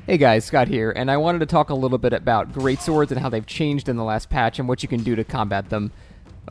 Hey guys, Scott here, and I wanted to talk a little bit about greatswords and how they've changed in the last patch and what you can do to combat them.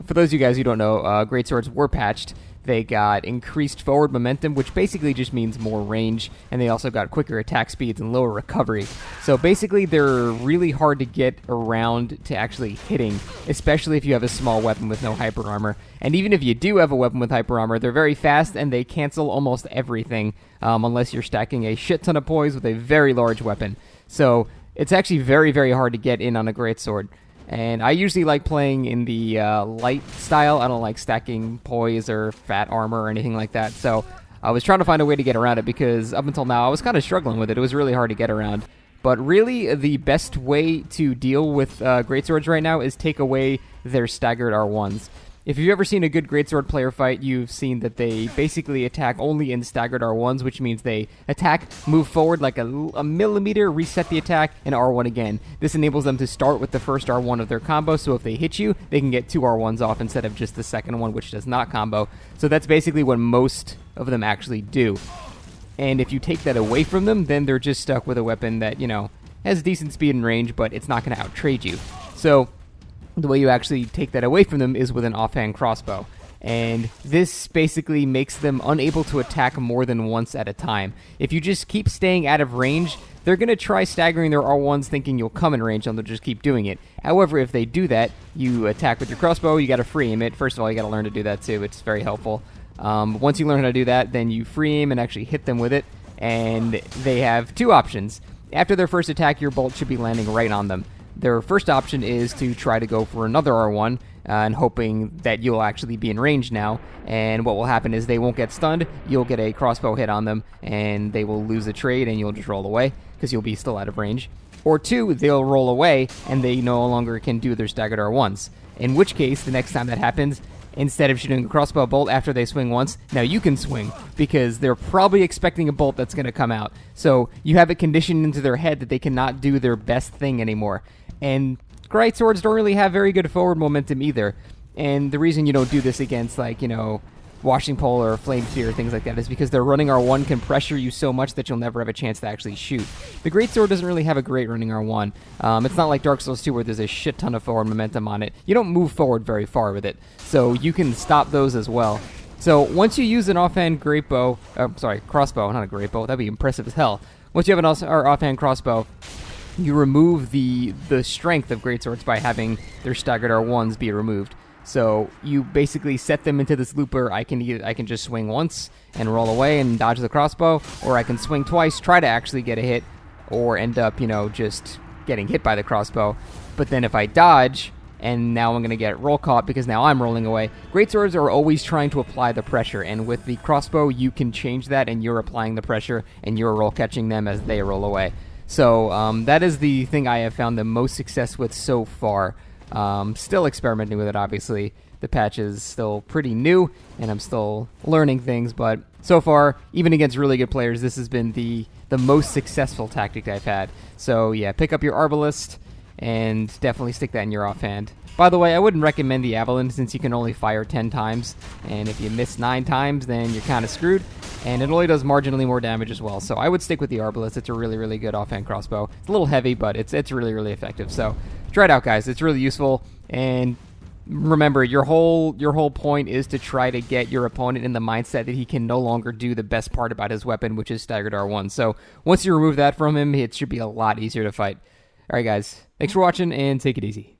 For those of you guys who don't know, greatswords were patched. They got increased forward momentum, which basically just means more range, and they also got quicker attack speeds and lower recovery. So basically, they're really hard to get around to actually hitting, especially if you have a small weapon with no hyper armor. And even if you do have a weapon with hyper armor, they're very fast and they cancel almost everything, unless you're stacking a shit ton of poise with a very large weapon. So it's actually very, very hard to get in on a greatsword. And I usually like playing in the light style. I don't like stacking poise or fat armor or anything like that. So I was trying to find a way to get around it because up until now I was kind of struggling with it. It was really hard to get around. But really, the best way to deal with greatswords right now is take away their staggered R1s. If you've ever seen a good greatsword player fight, you've seen that they basically attack only in staggered R1s, which means they attack, move forward like a millimeter, reset the attack, and R1 again. This enables them to start with the first R1 of their combo, so if they hit you, they can get two R1s off instead of just the second one, which does not combo. So that's basically what most of them actually do. And if you take that away from them, then they're just stuck with a weapon that, has decent speed and range, but it's not going to outtrade you. So the way you actually take that away from them is with an offhand crossbow. And this basically makes them unable to attack more than once at a time. If you just keep staying out of range, they're going to try staggering their R1s thinking you'll come in range and they'll just keep doing it. However, if they do that, you attack with your crossbow, you got to free aim it. First of all, you got to learn to do that too. It's very helpful. Once you learn how to do that, then you free aim and actually hit them with it. And they have two options. After their first attack, your bolt should be landing right on them. Their first option is to try to go for another R1 and hoping that you'll actually be in range now. And what will happen is they won't get stunned, you'll get a crossbow hit on them, and they will lose the trade and you'll just roll away because you'll be still out of range. Or two, they'll roll away and they no longer can do their staggered R1s. In which case, the next time that happens, instead of shooting a crossbow bolt after they swing once, now you can swing because they're probably expecting a bolt that's going to come out. So you have it conditioned into their head that they cannot do their best thing anymore. And greatswords don't really have very good forward momentum either. And the reason you don't do this against, washing pole or flame sphere or things like that is because their running R1 can pressure you so much that you'll never have a chance to actually shoot. The greatsword doesn't really have a great running R1. It's not like Dark Souls 2 where there's a shit ton of forward momentum on it. You don't move forward very far with it, so you can stop those as well. So once you use an offhand crossbow, not a great bow, that'd be impressive as hell. Once you have an offhand crossbow, you remove the strength of greatswords by having their staggered R1s be removed. So you basically set them into this loop where I can just swing once and roll away and dodge the crossbow, or I can swing twice, try to actually get a hit, or end up, just getting hit by the crossbow. But then if I dodge, and now I'm going to get roll caught because now I'm rolling away. Greatswords are always trying to apply the pressure, and with the crossbow, you can change that, and you're applying the pressure, and you're roll catching them as they roll away. So that is the thing I have found the most success with so far. Still experimenting with it, obviously. The patch is still pretty new, and I'm still learning things, but so far, even against really good players, this has been the most successful tactic I've had. So yeah, pick up your Arbalist, and definitely stick that in your offhand. By the way, I wouldn't recommend the Avalanche since you can only fire 10 times, and if you miss 9 times, then you're kind of screwed, and it only does marginally more damage as well. So I would stick with the Arbalist. It's a really, really good offhand crossbow. It's a little heavy, but it's really, really effective. So try it out, guys. It's really useful, and remember, your whole point is to try to get your opponent in the mindset that he can no longer do the best part about his weapon, which is staggered R1. So once you remove that from him, it should be a lot easier to fight. All right, guys. Thanks for watching, and take it easy.